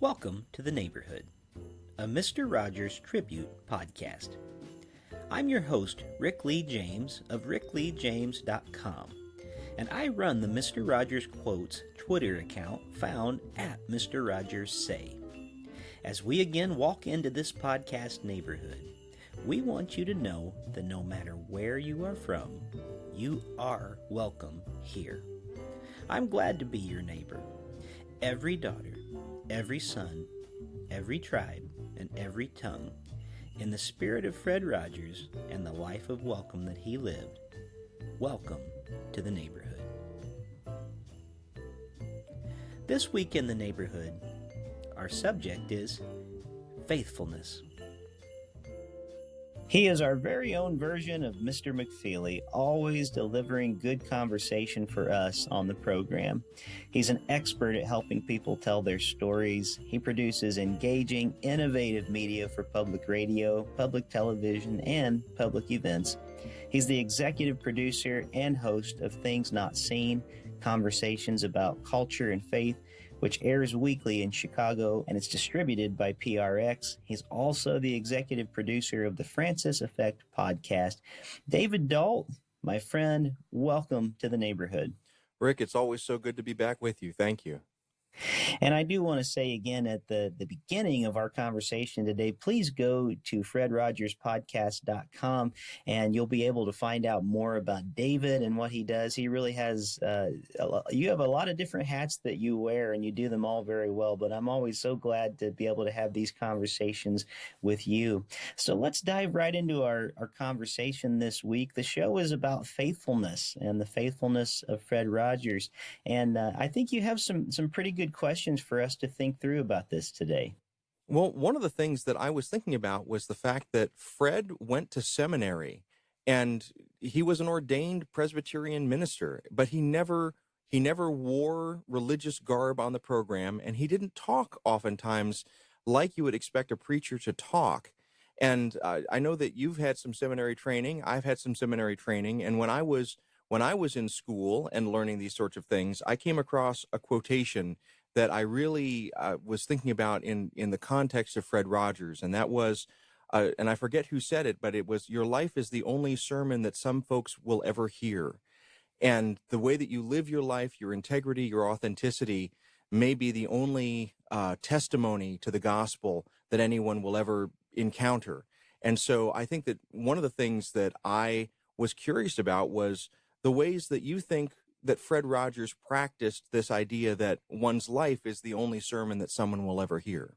Welcome to The Neighborhood, a Mr. Rogers tribute podcast. I'm your host, Rick Lee James of rickleejames.com, and I run the Mr. Rogers Quotes Twitter account found at Mr. Rogers Say. As we again walk into this podcast neighborhood, we want you to know that no matter where you are from, you are welcome here. I'm glad to be your neighbor. Every daughter, every son, every tribe, and every tongue, in the spirit of Fred Rogers and the life of welcome that he lived, welcome to the neighborhood. This week in the neighborhood, our subject is faithfulness. He is our very own version of Mr. McFeely, always delivering good conversation for us on the program. He's an expert at helping people tell their stories. He produces engaging, innovative media for public radio, public television, and public events. He's the executive producer and host of Things Not Seen, conversations about culture and faith, which airs weekly in Chicago, and it's distributed by PRX. He's also the executive producer of the Francis Effect podcast. David Dault, my friend, welcome to the neighborhood. Rick, it's always so good to be back with you. Thank you. And I do want to say again at the beginning of our conversation today, please go to fredrogerspodcast.com and you'll be able to find out more about David and what he does. He really has, you have a lot of different hats that you wear and you do them all very well, but I'm always so glad to be able to have these conversations with you. So let's dive right into our conversation this week. The show is about faithfulness and the faithfulness of Fred Rogers. And I think you have some pretty good questions for us to think through about this today. Well, one of the things that I was thinking about was the fact that Fred went to seminary and he was an ordained Presbyterian minister, but he never wore religious garb on the program, and he didn't talk oftentimes like you would expect a preacher to talk. And I know that you've had some seminary training. I've had some seminary training. And when I was in school and learning these sorts of things, I came across a quotation that I really was thinking about in the context of Fred Rogers. And that was, and I forget who said it, but it was, "Your life is the only sermon that some folks will ever hear." And the way that you live your life, your integrity, your authenticity may be the only testimony to the gospel that anyone will ever encounter. And so I think that one of the things that I was curious about was the ways that you think that Fred Rogers practiced this idea that one's life is the only sermon that someone will ever hear.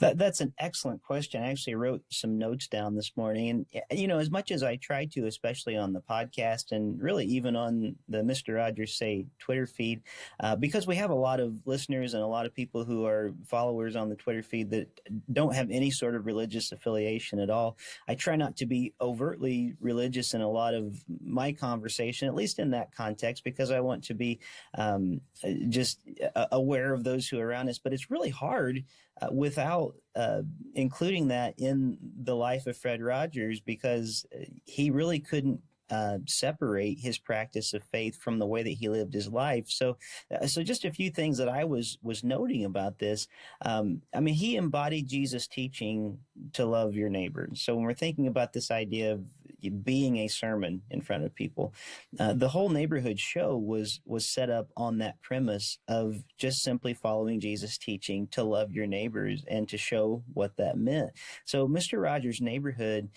That's an excellent question. I actually wrote some notes down this morning. And, as much as I try to, especially on the podcast and really even on the Mr. Rogers Say Twitter feed, because we have a lot of listeners and a lot of people who are followers on the Twitter feed that don't have any sort of religious affiliation at all. I try not to be overtly religious in a lot of my conversation, at least in that context, because I want to be just aware of those who are around us. But it's really hard without including that in the life of Fred Rogers, because he really couldn't separate his practice of faith from the way that he lived his life. So just a few things that I was noting about this. He embodied Jesus' teaching to love your neighbor. So when we're thinking about this idea of being a sermon in front of people, the whole neighborhood show was set up on that premise of just simply following Jesus' teaching to love your neighbors and to show what that meant. So Mr. Rogers' Neighborhood,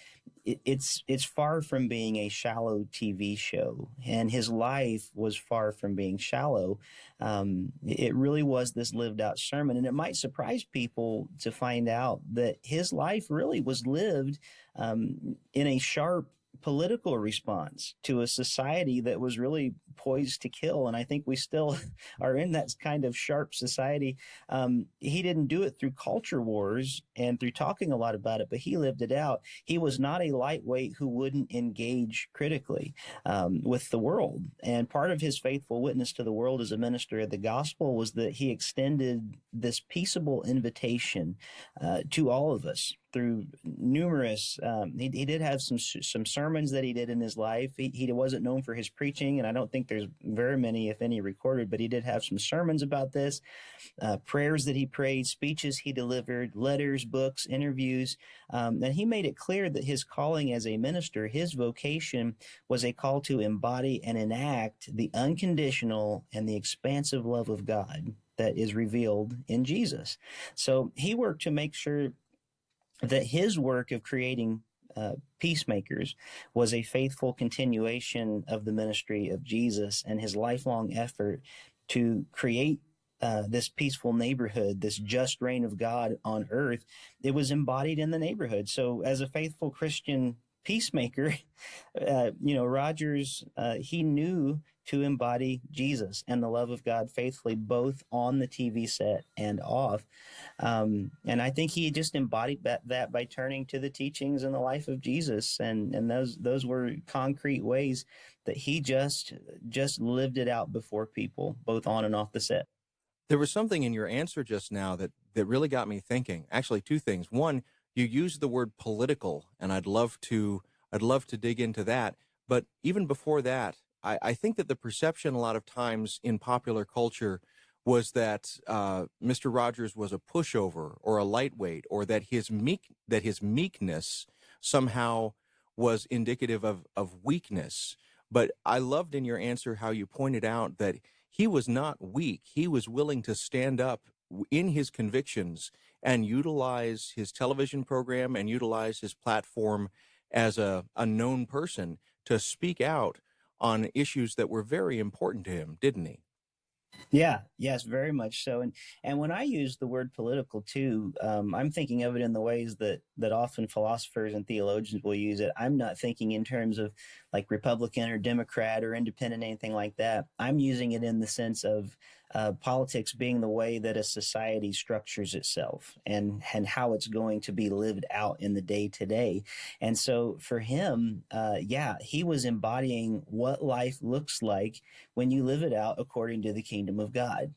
it's far from being a shallow TV show, and his life was far from being shallow. It really was this lived out sermon, and it might surprise people to find out that his life really was lived in a sharp political response to a society that was really poised to kill. And I think we still are in that kind of sharp society. He didn't do it through culture wars and through talking a lot about it, but he lived it out. He was not a lightweight who wouldn't engage critically with the world. And part of his faithful witness to the world as a minister of the gospel was that he extended this peaceable invitation to all of us through numerous. He did have some sermons that he did in his life. He wasn't known for his preaching, and I don't think there's very many, if any, recorded. But he did have some sermons about this, prayers that he prayed, speeches he delivered, letters, books, interviews, and he made it clear that his calling as a minister, his vocation, was a call to embody and enact the unconditional and the expansive love of God that is revealed in Jesus. So he worked to make sure that his work of creating peacemakers was a faithful continuation of the ministry of Jesus and his lifelong effort to create this peaceful neighborhood, this just reign of God on earth. It was embodied in the neighborhood. So as a faithful Christian peacemaker, Rogers, he knew to embody Jesus and the love of God faithfully, both on the TV set and off. And I think he just embodied that by turning to the teachings and the life of Jesus. And those were concrete ways that he just lived it out before people, both on and off the set. There was something in your answer just now that really got me thinking. Actually, two things. One, you used the word political, and I'd love to dig into that. But even before that, I think that the perception a lot of times in popular culture was that Mr. Rogers was a pushover or a lightweight, or that his meekness somehow was indicative of weakness. But I loved in your answer how you pointed out that he was not weak. He was willing to stand up in his convictions and utilize his television program and utilize his platform as a known person to speak out on issues that were very important to him, didn't he? Yeah, yes, very much so. And when I use the word political too, I'm thinking of it in the ways that often philosophers and theologians will use it. I'm not thinking in terms of like Republican or Democrat or independent, anything like that. I'm using it in the sense of politics being the way that a society structures itself and how it's going to be lived out in the day to day. And so for him, he was embodying what life looks like when you live it out according to the kingdom of God,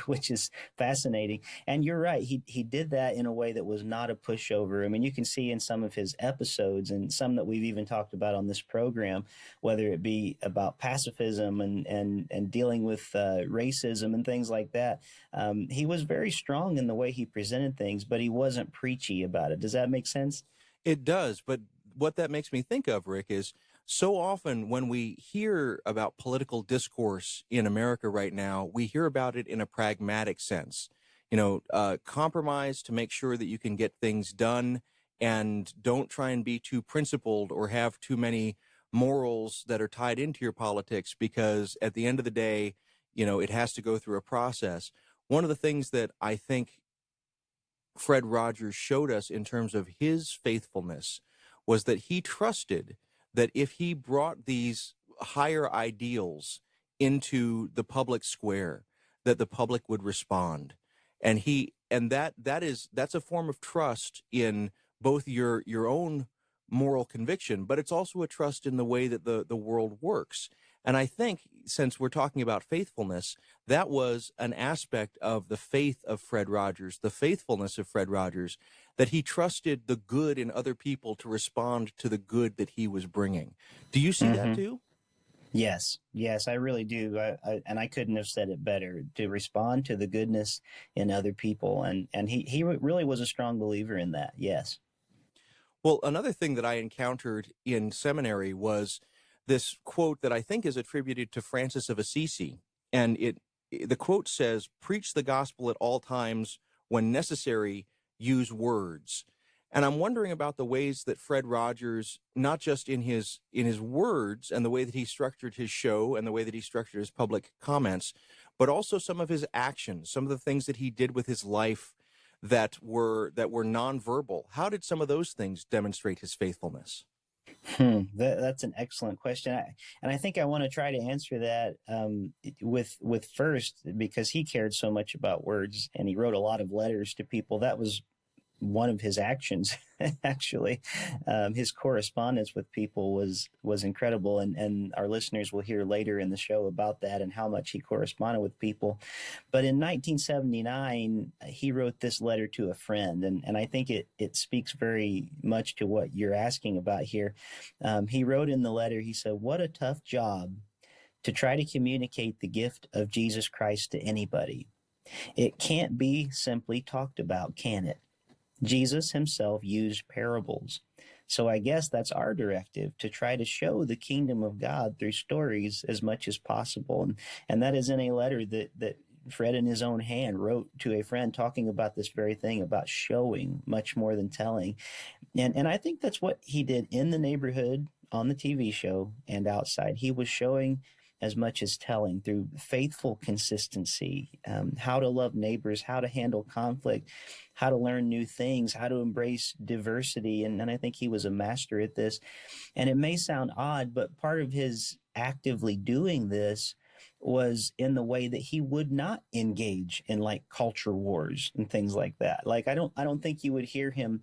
which is fascinating. And you're right. He did that in a way that was not a pushover. I mean, you can see in some of his episodes and some that we've even talked about on this program, whether it be about pacifism and dealing with racism and things like that. He was very strong in the way he presented things, but he wasn't preachy about it. Does that make sense? It does. But what that makes me think of, Rick, is so often when we hear about political discourse in America right now, we hear about it in a pragmatic sense. Compromise to make sure that you can get things done, and don't try and be too principled or have too many morals that are tied into your politics, because at the end of the day, it has to go through a process. One of the things that I think Fred Rogers showed us in terms of his faithfulness was that he trusted that if he brought these higher ideals into the public square, that the public would respond. And that's a form of trust in both your own moral conviction, but it's also a trust in the way that the world works. And I think, since we're talking about faithfulness, that was an aspect of the faith of Fred Rogers, the faithfulness of Fred Rogers, that he trusted the good in other people to respond to the good that he was bringing. Do you see that too? Yes, I really do. And I couldn't have said it better, to respond to the goodness in other people. And he really was a strong believer in that. Yes. Well, another thing that I encountered in seminary was this quote that I think is attributed to Francis of Assisi. And the quote says, "Preach the gospel at all times. When necessary, use words." And I'm wondering about the ways that Fred Rogers, not just in his words and the way that he structured his show and the way that he structured his public comments, but also some of his actions, some of the things that he did with his life that were nonverbal. How did some of those things demonstrate his faithfulness? That's an excellent question. I think I want to try to answer that with first, because he cared so much about words and he wrote a lot of letters to people. That was one of his actions. Actually, his correspondence with people was incredible, and our listeners will hear later in the show about that and how much he corresponded with people. But in 1979, he wrote this letter to a friend, and I think it speaks very much to what you're asking about here. He wrote in the letter, he said, "What a tough job to try to communicate the gift of Jesus Christ to anybody. It can't be simply talked about, can it? Jesus himself used parables. So I guess that's our directive, to try to show the kingdom of God through stories as much as possible." And that is in a letter that Fred in his own hand wrote to a friend, talking about this very thing, about showing much more than telling. And I think that's what he did in the neighborhood, on the TV show, and outside. He was showing as much as telling, through faithful consistency, how to love neighbors, how to handle conflict, how to learn new things, how to embrace diversity. And I think he was a master at this. And it may sound odd, but part of his actively doing this was in the way that he would not engage in like culture wars and things like that. Like, I don't think you would hear him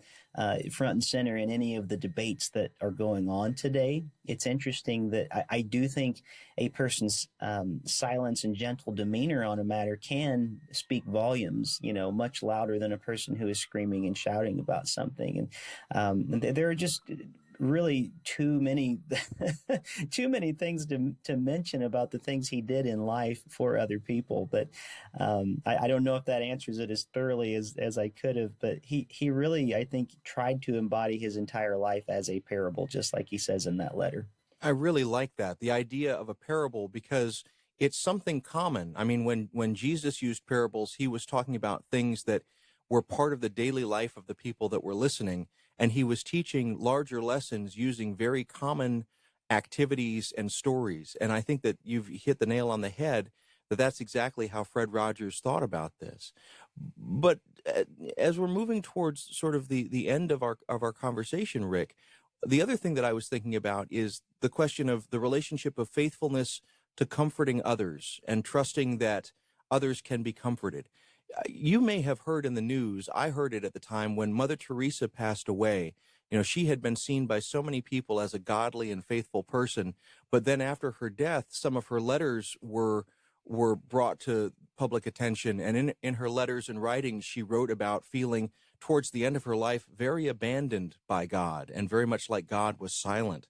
front and center in any of the debates that are going on today. It's interesting that I do think a person's silence and gentle demeanor on a matter can speak volumes, much louder than a person who is screaming and shouting about something. And there are just really too many things to mention about the things he did in life for other people. But I don't know if that answers it as thoroughly as I could have. But he really, I think, tried to embody his entire life as a parable, just like he says in that letter. I really like that, the idea of a parable, because it's something common. I mean, when Jesus used parables, he was talking about things that were part of the daily life of the people that were listening. And he was teaching larger lessons using very common activities and stories. And I think that you've hit the nail on the head, that that's exactly how Fred Rogers thought about this. But as we're moving towards sort of the end of our conversation, Rick, the other thing that I was thinking about is the question of the relationship of faithfulness to comforting others and trusting that others can be comforted. You may have heard in the news, I heard it at the time, when Mother Teresa passed away. She had been seen by so many people as a godly and faithful person, but then after her death, some of her letters were brought to public attention. And in her letters and writings, she wrote about feeling towards the end of her life very abandoned by God, and very much like God was silent.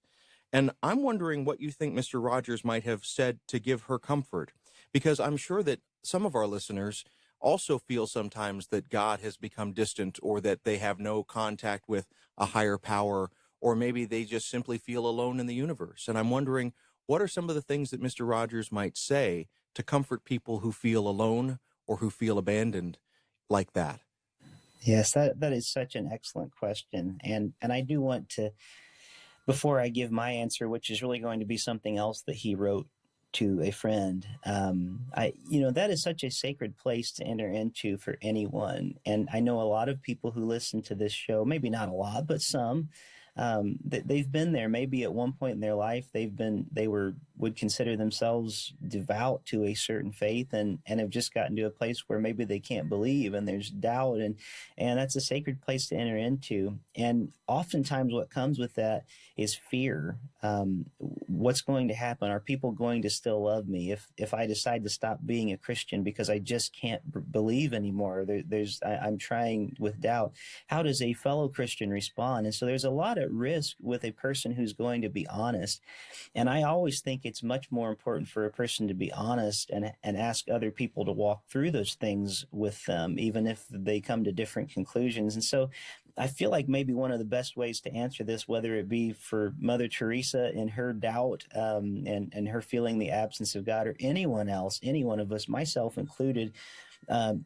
And I'm wondering what you think Mr. Rogers might have said to give her comfort, because I'm sure that some of our listeners also feel sometimes that God has become distant, or that they have no contact with a higher power, or maybe they just simply feel alone in the universe. And I'm wondering, what are some of the things that Mr. Rogers might say to comfort people who feel alone or who feel abandoned like that? Yes, that is such an excellent question. And I do want to, before I give my answer, which is really going to be something else that he wrote to a friend, that is such a sacred place to enter into for anyone. And I know a lot of people who listen to this show, maybe not a lot, but some, they've been there. Maybe at one point in their life, would consider themselves devout to a certain faith, and have just gotten to a place where maybe they can't believe, and there's doubt, and that's a sacred place to enter into. And oftentimes what comes with that is fear. What's going to happen? Are people going to still love me if I decide to stop being a Christian because I just can't believe anymore? I'm trying with doubt. How does a fellow Christian respond? And so there's a lot at risk with a person who's going to be honest. And I always think it's much more important for a person to be honest and ask other people to walk through those things with them, even if they come to different conclusions. And so I feel like maybe one of the best ways to answer this, whether it be for Mother Teresa and her doubt and her feeling the absence of God, or anyone else, any one of us, myself included,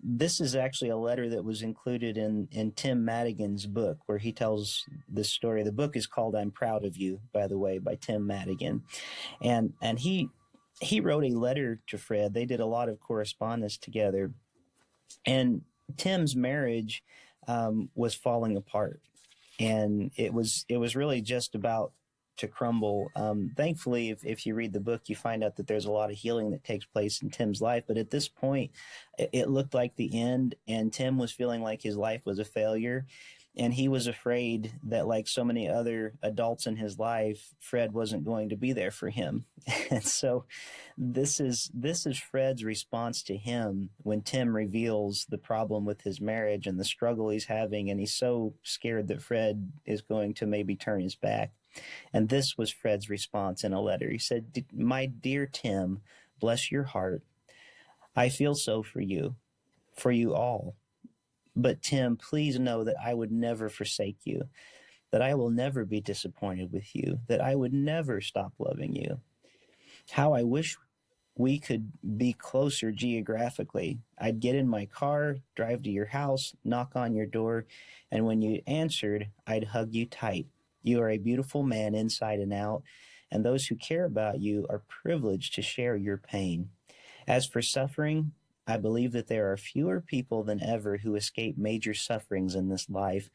this is actually a letter that was included in Tim Madigan's book, where he tells this story. The book is called "I'm Proud of You," by the way, by Tim Madigan. And he wrote a letter to Fred. They did a lot of correspondence together. And Tim's marriage was falling apart. And it was really just about to crumble. Thankfully, if you read the book, you find out that there's a lot of healing that takes place in Tim's life. But at this point, it looked like the end, and Tim was feeling like his life was a failure. And he was afraid that, like so many other adults in his life, Fred wasn't going to be there for him. And so this is Fred's response to him when Tim reveals the problem with his marriage and the struggle he's having, and he's so scared that Fred is going to maybe turn his back. And this was Fred's response in a letter. He said, "My dear Tim, bless your heart. I feel so for you all. But Tim, please know that I would never forsake you, that I will never be disappointed with you, that I would never stop loving you. How I wish we could be closer geographically. I'd get in my car, drive to your house, knock on your door, and when you answered, I'd hug you tight. You are a beautiful man inside and out, and those who care about you are privileged to share your pain. As for suffering, I believe that there are fewer people than ever who escape major sufferings in this life.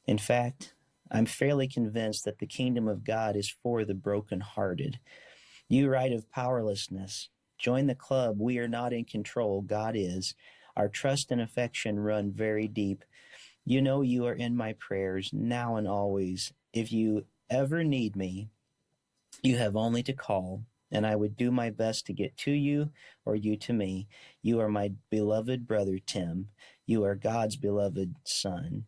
In fact, I'm fairly convinced that the kingdom of God is for the brokenhearted. You write of powerlessness. Join the club. We are not in control. God is. Our trust and affection run very deep. You know you are in my prayers now and always. If you ever need me, you have only to call, and I would do my best to get to you or you to me. You are my beloved brother, Tim. You are God's beloved son."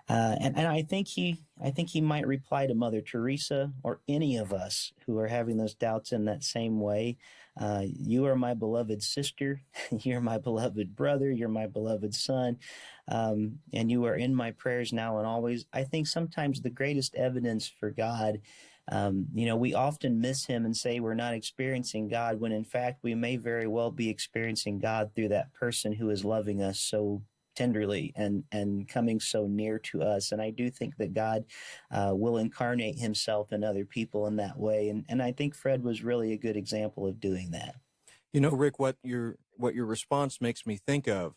And I think he might reply to Mother Teresa or any of us who are having those doubts in that same way. You are my beloved sister. You're my beloved brother. You're my beloved son. And you are in my prayers now and always. I think sometimes the greatest evidence for God, we often miss him and say we're not experiencing God, when in fact we may very well be experiencing God through that person who is loving us so tenderly and coming so near to us. And I do think that God will incarnate himself in other people in that way. And I think Fred was really a good example of doing that. You know, Rick, what your response makes me think of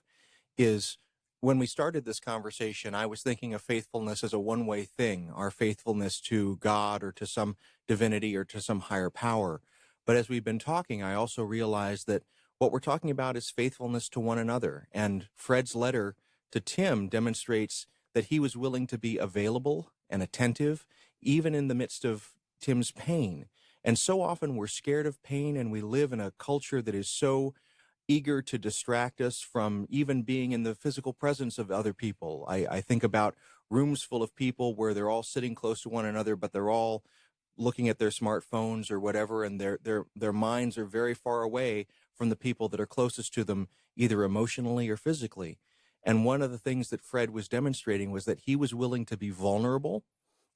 is, when we started this conversation, I was thinking of faithfulness as a one-way thing, our faithfulness to God or to some divinity or to some higher power. But as we've been talking, I also realized that what we're talking about is faithfulness to one another. And Fred's letter to Tim demonstrates that he was willing to be available and attentive, even in the midst of Tim's pain. And so often we're scared of pain, and we live in a culture that is so eager to distract us from even being in the physical presence of other people. I think about rooms full of people where they're all sitting close to one another, but they're all looking at their smartphones or whatever, and their minds are very far away from the people that are closest to them, either emotionally or physically. And one of the things that Fred was demonstrating was that he was willing to be vulnerable,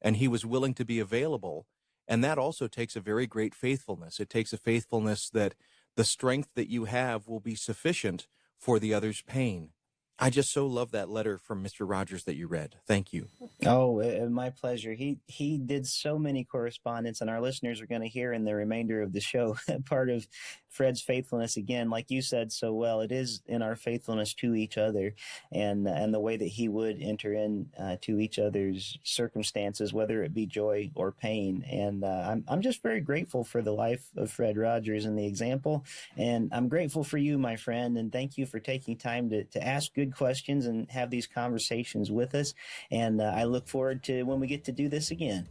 and he was willing to be available. And that also takes a very great faithfulness. It takes a faithfulness that the strength that you have will be sufficient for the other's pain. I just so love that letter from Mr. Rogers that you read. Thank you. Oh, my pleasure. He did so many correspondence, and our listeners are going to hear in the remainder of the show part of Fred's faithfulness. Again, like you said so well, it is in our faithfulness to each other, and the way that he would enter in to each other's circumstances, whether it be joy or pain. And I'm just very grateful for the life of Fred Rogers and the example, and I'm grateful for you, my friend, and thank you for taking time to ask good questions and have these conversations with us. And I look forward to when we get to do this again.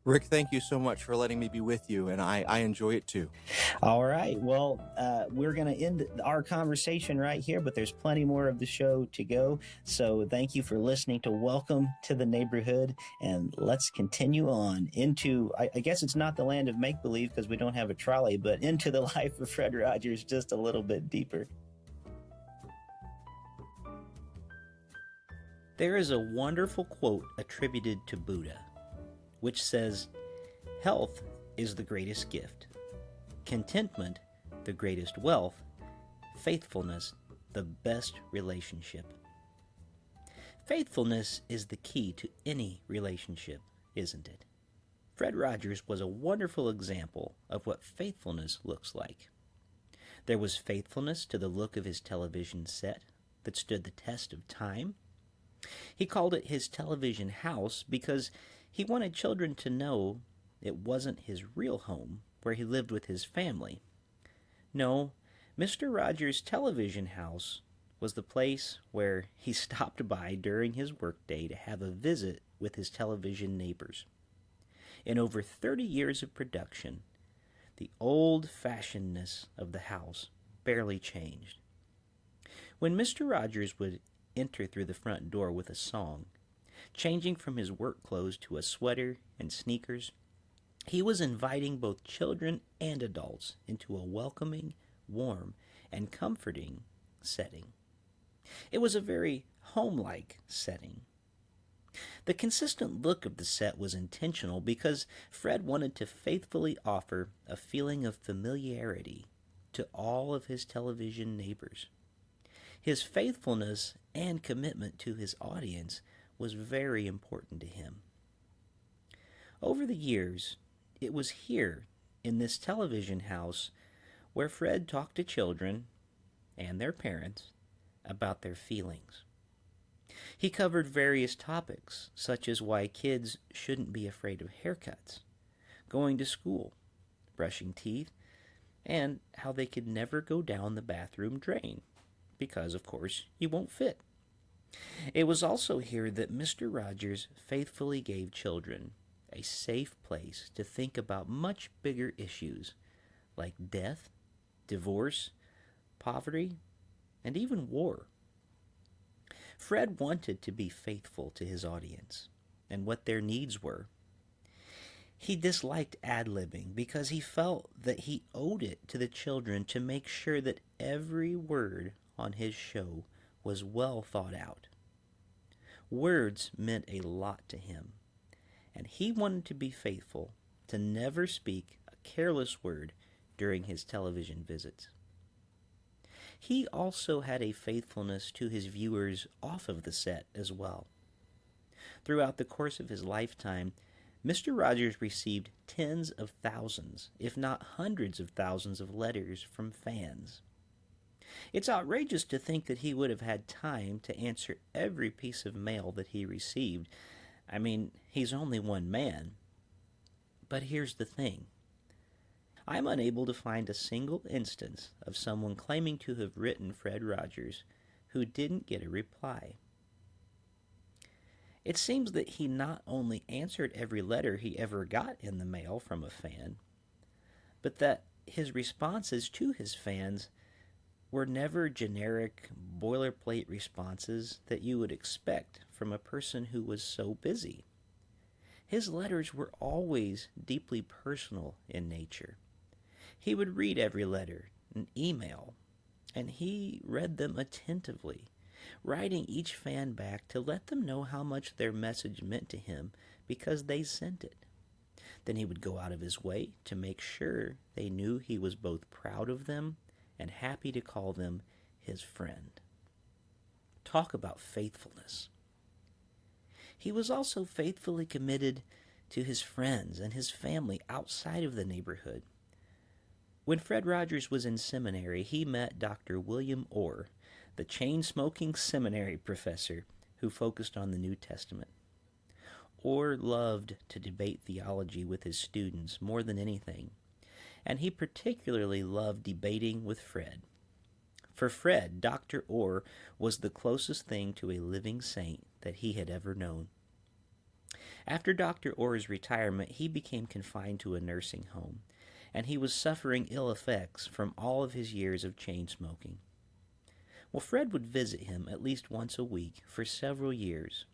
Rick, thank you so much for letting me be with you, and I enjoy it too. All right. Well, we're going to end our conversation right here, but there's plenty more of the show to go. So thank you for listening to Welcome to the Neighborhood, and let's continue on into, I guess it's not the land of make-believe because we don't have a trolley, but into the life of Fred Rogers just a little bit deeper. There is a wonderful quote attributed to Buddha, which says, "Health is the greatest gift, contentment the greatest wealth, faithfulness the best relationship." Faithfulness is the key to any relationship, isn't it? Fred Rogers was a wonderful example of what faithfulness looks like. There was faithfulness to the look of his television set that stood the test of time. He called it his television house because he wanted children to know it wasn't his real home where he lived with his family. No, Mr. Rogers' television house was the place where he stopped by during his workday to have a visit with his television neighbors. In over 30 years of production, the old-fashionedness of the house barely changed. When Mr. Rogers would enter through the front door with a song, changing from his work clothes to a sweater and sneakers, he was inviting both children and adults into a welcoming, warm, and comforting setting. It was a very home-like setting. The consistent look of the set was intentional because Fred wanted to faithfully offer a feeling of familiarity to all of his television neighbors. His faithfulness and commitment to his audience was very important to him. Over the years, it was here in this television house where Fred talked to children and their parents about their feelings. He covered various topics, such as why kids shouldn't be afraid of haircuts, going to school, brushing teeth, and how they could never go down the bathroom drain, because, of course, you won't fit. It was also here that Mr. Rogers faithfully gave children a safe place to think about much bigger issues like death, divorce, poverty, and even war. Fred wanted to be faithful to his audience and what their needs were. He disliked ad-libbing because he felt that he owed it to the children to make sure that every word on his show was well thought out. Words meant a lot to him, and he wanted to be faithful to never speak a careless word during his television visits. He also had a faithfulness to his viewers off of the set as well. Throughout the course of his lifetime, Mr. Rogers received tens of thousands, if not hundreds of thousands of letters from fans. It's outrageous to think that he would have had time to answer every piece of mail that he received. I mean, he's only one man. But here's the thing. I'm unable to find a single instance of someone claiming to have written Fred Rogers who didn't get a reply. It seems that he not only answered every letter he ever got in the mail from a fan, but that his responses to his fans were never generic, boilerplate responses that you would expect from a person who was so busy. His letters were always deeply personal in nature. He would read every letter and email, and he read them attentively, writing each fan back to let them know how much their message meant to him because they sent it. Then he would go out of his way to make sure they knew he was both proud of them and happy to call them his friend. Talk about faithfulness. He was also faithfully committed to his friends and his family outside of the neighborhood. When Fred Rogers was in seminary, he met Dr. William Orr, the chain-smoking seminary professor who focused on the New Testament. Orr loved to debate theology with his students more than anything, and he particularly loved debating with Fred. For Fred, Dr. Orr was the closest thing to a living saint that he had ever known. After Dr. Orr's retirement, he became confined to a nursing home, and he was suffering ill effects from all of his years of chain smoking. Well, Fred would visit him at least once a week for several years.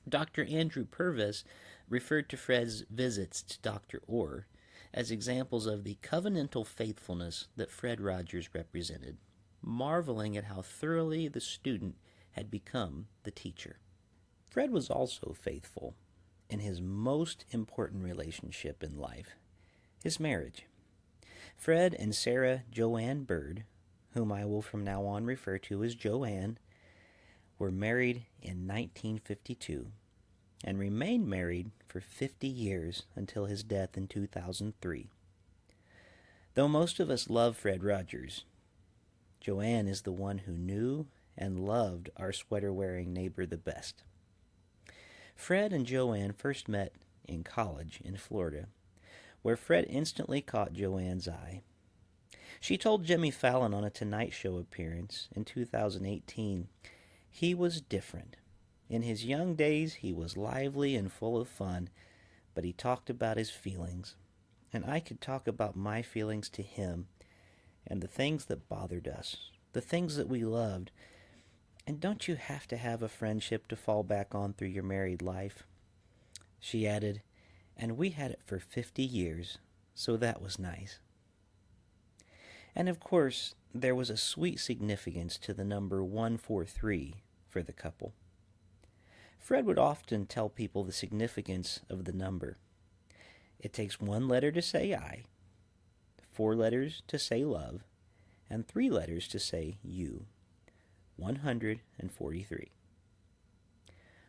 Dr. Andrew Purvis referred to Fred's visits to Dr. Orr as examples of the covenantal faithfulness that Fred Rogers represented, marveling at how thoroughly the student had become the teacher. Fred was also faithful in his most important relationship in life, his marriage. Fred and Sarah Joanne Bird, whom I will from now on refer to as Joanne, were married in 1952 and remained married for 50 years until his death in 2003. Though most of us love Fred Rogers, Joanne is the one who knew and loved our sweater-wearing neighbor the best. Fred and Joanne first met in college in Florida, where Fred instantly caught Joanne's eye. She told Jimmy Fallon on a Tonight Show appearance in 2018, "He was different. In his young days, he was lively and full of fun, but he talked about his feelings, and I could talk about my feelings to him, and the things that bothered us, the things that we loved. And don't you have to have a friendship to fall back on through your married life?" She added, "And we had it for 50 years, so that was nice." And of course, there was a sweet significance to the number 143 for the couple. Fred would often tell people the significance of the number. It takes 1 letter to say I, 4 letters to say love, and 3 letters to say you. 143.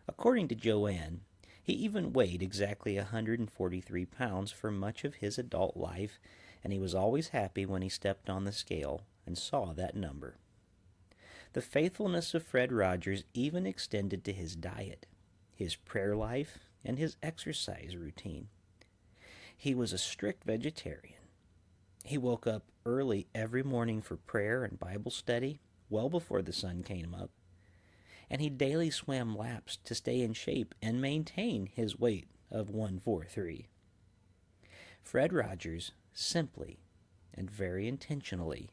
According to Joanne, he even weighed exactly 143 pounds for much of his adult life, and he was always happy when he stepped on the scale and saw that number. The faithfulness of Fred Rogers even extended to his diet, his prayer life, and his exercise routine. He was a strict vegetarian. He woke up early every morning for prayer and Bible study, well before the sun came up, and he daily swam laps to stay in shape and maintain his weight of 143. Fred Rogers simply and very intentionally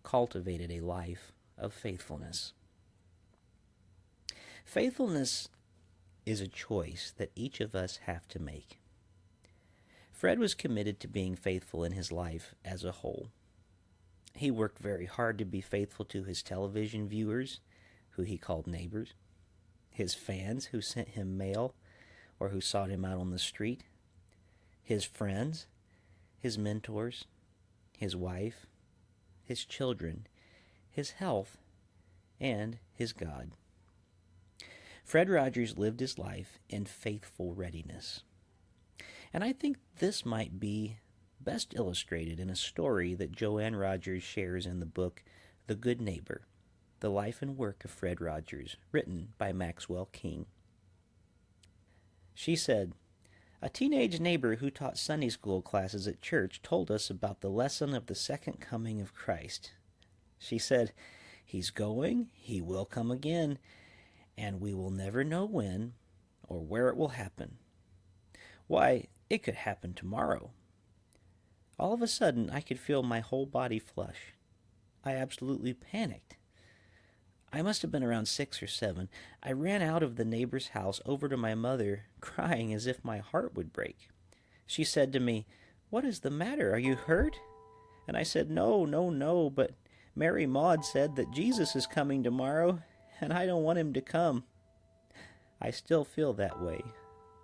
cultivated a life of faithfulness. Faithfulness is a choice that each of us have to make. Fred was committed to being faithful in his life as a whole. He worked very hard to be faithful to his television viewers, who he called neighbors, his fans who sent him mail or who sought him out on the street, his friends, his mentors, his wife, his children, his health, and his God. Fred Rogers lived his life in faithful readiness. And I think this might be best illustrated in a story that Joanne Rogers shares in the book The Good Neighbor, The Life and Work of Fred Rogers, written by Maxwell King. She said, "A teenage neighbor who taught Sunday school classes at church told us about the lesson of the second coming of Christ. She said, 'He's going, he will come again, and we will never know when or where it will happen. Why, it could happen tomorrow.' All of a sudden, I could feel my whole body flush. I absolutely panicked. I must have been around 6 or 7. I ran out of the neighbor's house over to my mother, crying as if my heart would break. She said to me, 'What is the matter? Are you hurt?' And I said, 'No, but Mary Maud said that Jesus is coming tomorrow, and I don't want him to come.' I still feel that way.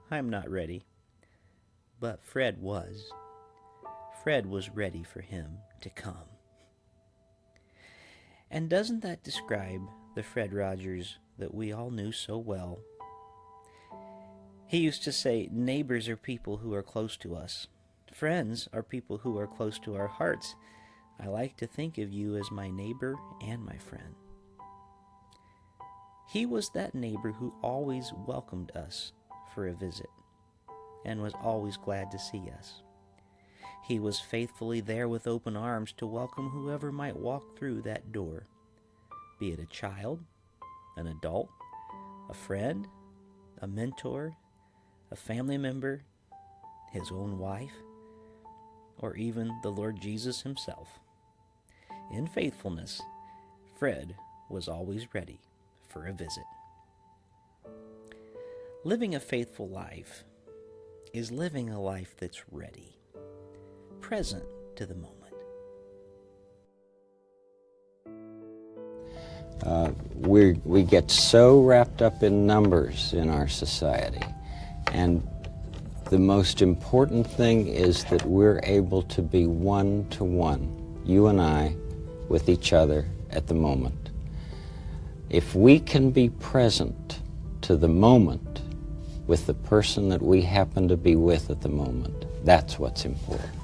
I'm not ready." But Fred was. Fred was ready for him to come. And doesn't that describe the Fred Rogers that we all knew so well? He used to say, "Neighbors are people who are close to us. Friends are people who are close to our hearts. I like to think of you as my neighbor and my friend." He was that neighbor who always welcomed us for a visit and was always glad to see us. He was faithfully there with open arms to welcome whoever might walk through that door, be it a child, an adult, a friend, a mentor, a family member, his own wife, or even the Lord Jesus himself. In faithfulness, Fred was always ready for a visit. Living a faithful life is living a life that's ready, present to the moment. We get so wrapped up in numbers in our society, and the most important thing is that we're able to be one-to-one, you and I, with each other at the moment. If we can be present to the moment with the person that we happen to be with at the moment, that's what's important.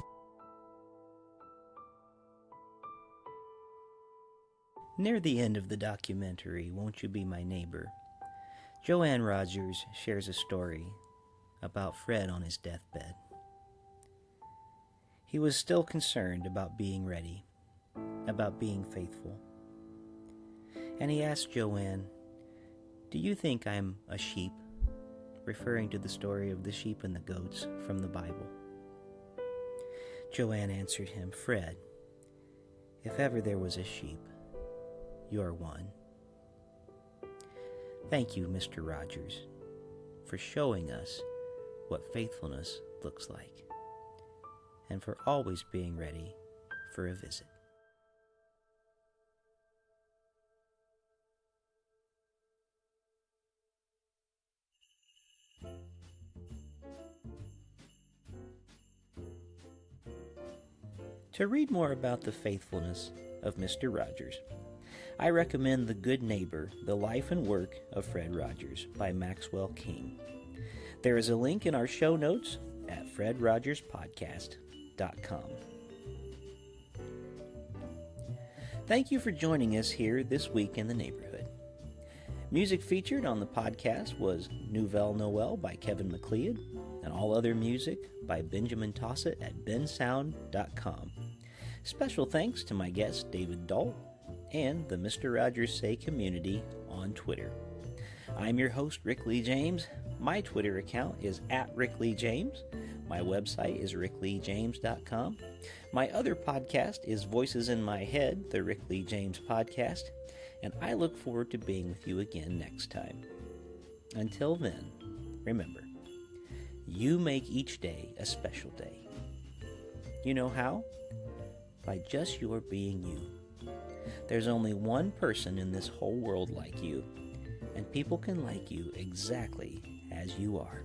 Near the end of the documentary, Won't You Be My Neighbor, Joanne Rogers shares a story about Fred on his deathbed. He was still concerned about being ready, about being faithful. And he asked Joanne, "Do you think I'm a sheep?" referring to the story of the sheep and the goats from the Bible. Joanne answered him, "Fred, if ever there was a sheep, you're one." Thank you, Mr. Rogers, for showing us what faithfulness looks like, and for always being ready for a visit. To read more about the faithfulness of Mr. Rogers, I recommend The Good Neighbor, The Life and Work of Fred Rogers by Maxwell King. There is a link in our show notes at fredrogerspodcast.com. Thank you for joining us here this week in the neighborhood. Music featured on the podcast was Nouvelle Noel by Kevin MacLeod, and all other music by Benjamin Tossett at bensound.com. Special thanks to my guest David Dault and the Mr. Rogers Say community on Twitter. I'm your host, Rick Lee James. My Twitter account is @RickLeeJames. My website is rickleejames.com. My other podcast is Voices in My Head, the Rick Lee James podcast, and I look forward to being with you again next time. Until then, remember, you make each day a special day. You know how? By just your being you. There's only one person in this whole world like you, and people can like you exactly as you are.